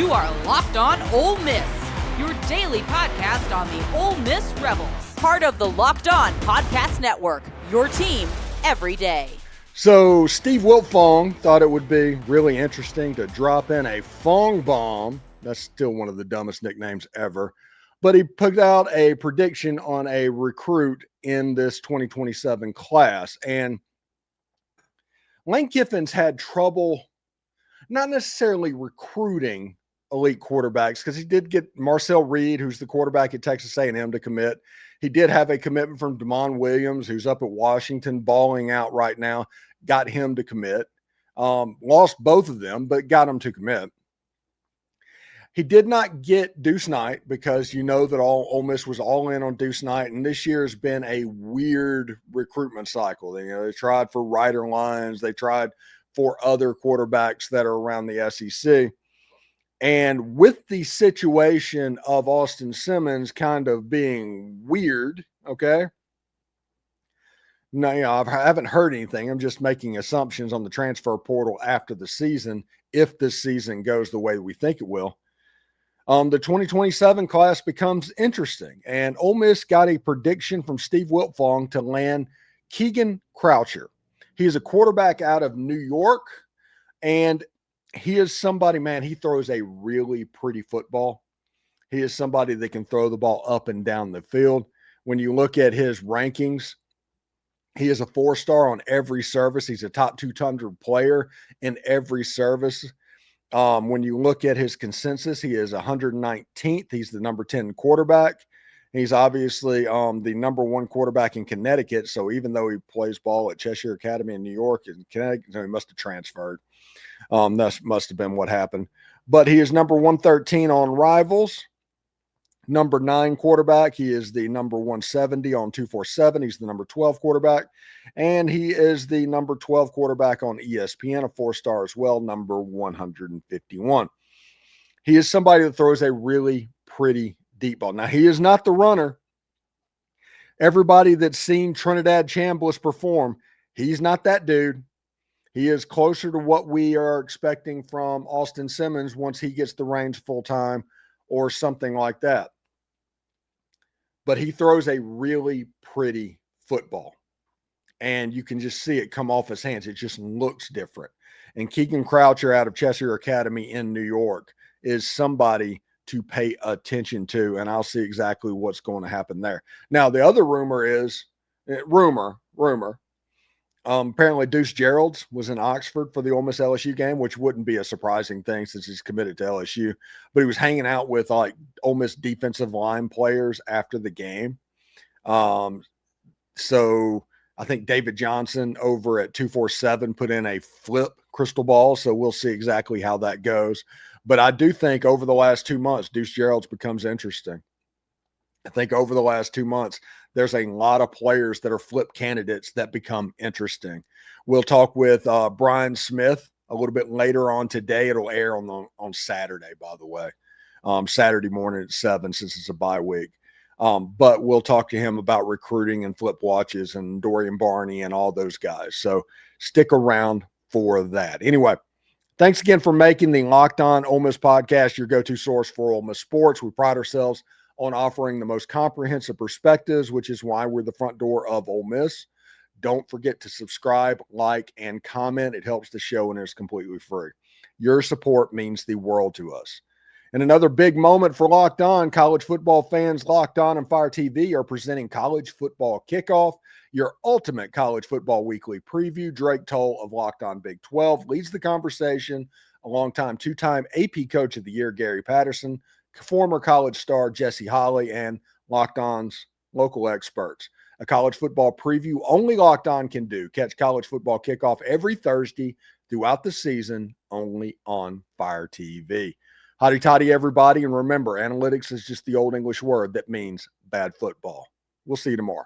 You are Locked On Ole Miss, your daily podcast on the Ole Miss Rebels. Part of the Locked On Podcast Network, your team every day. So Steve Wiltfong thought it would be really interesting to drop in a Fong bomb. That's still one of the dumbest nicknames ever. But he put out a prediction on a recruit in this 2027 class. And Lane Kiffin's had trouble not necessarily recruiting elite quarterbacks, because he did get Marcel Reed, who's the quarterback at Texas A&M, to commit. He did have a commitment from Damon Williams, who's up at Washington, balling out right now, got him to commit. Lost both of them, but got him to commit. He did not get Deuce Knight, because you know that Ole Miss was all in on Deuce Knight, and this year has been a weird recruitment cycle. They tried for Ryder Lyons, they tried for other quarterbacks that are around the SEC. And with the situation of Austin Simmons kind of being weird, okay? No, I haven't heard anything. I'm just making assumptions on the transfer portal after the season, if this season goes the way we think it will. The 2027 class becomes interesting. And Ole Miss got a prediction from Steve Wiltfong to land Keegan Croucher. He is a quarterback out of New York, and he is somebody, man, he throws a really pretty football. He is somebody that can throw the ball up and down the field. When you look at his rankings, he is a 4-star on every service. He's a top 200 player in every service. When you look at his consensus, he is 119th. He's the number 10 quarterback. He's obviously the number 1 quarterback in Connecticut. So even though he plays ball at Cheshire Academy in New York and Connecticut, so he must have transferred. That must have been what happened. But he is number 113 on Rivals. Number 9 quarterback. He is the number 170 on 247. He's the number 12 quarterback. And he is the number 12 quarterback on ESPN, a 4-star as well, number 151. He is somebody that throws a really pretty deep ball. Now, he is not the runner. Everybody that's seen Trinidad Chambliss perform, he's not that dude. He is closer to what we are expecting from Austin Simmons once he gets the reins full-time or something like that. But he throws a really pretty football, and you can just see it come off his hands. It just looks different. And Keegan Croucher out of Cheshire Academy in New York is somebody to pay attention to, and I'll see exactly what's going to happen there. Now, the other rumor is, apparently Deuce Gerald's was in Oxford for the Ole Miss LSU game, which wouldn't be a surprising thing since he's committed to LSU. But he was hanging out with like Ole Miss defensive line players after the game. So I think David Johnson over at 247 put in a flip crystal ball. So we'll see exactly how that goes. But I do think over the last 2 months, Deuce Gerald's becomes interesting. I think over the last 2 months, there's a lot of players that are flip candidates that become interesting. We'll talk with Brian Smith a little bit later on today. It'll air on Saturday, by the way, Saturday morning at 7, since it's a bye week. But we'll talk to him about recruiting and flip watches and Dorian Barney and all those guys. So stick around for that. Anyway, thanks again for making the Locked On Ole Miss podcast your go-to source for Ole Miss sports. We pride ourselves on offering the most comprehensive perspectives, which is why we're the front door of Ole Miss. Don't forget to subscribe, like, and comment. It helps the show, and it's completely free. Your support means the world to us. And another big moment for Locked On, college football fans. Locked On and Fire TV are presenting College Football Kickoff, your ultimate college football weekly preview. Drake Toll of Locked On Big 12 leads the conversation, a longtime 2-time AP Coach of the Year, Gary Patterson, former college star Jesse Holley, and Locked On's local experts. A college football preview only Locked On can do. Catch College Football Kickoff every Thursday throughout the season, only on Fire TV. Hotty toddy, everybody, and remember, analytics is just the old English word that means bad football. We'll see you tomorrow.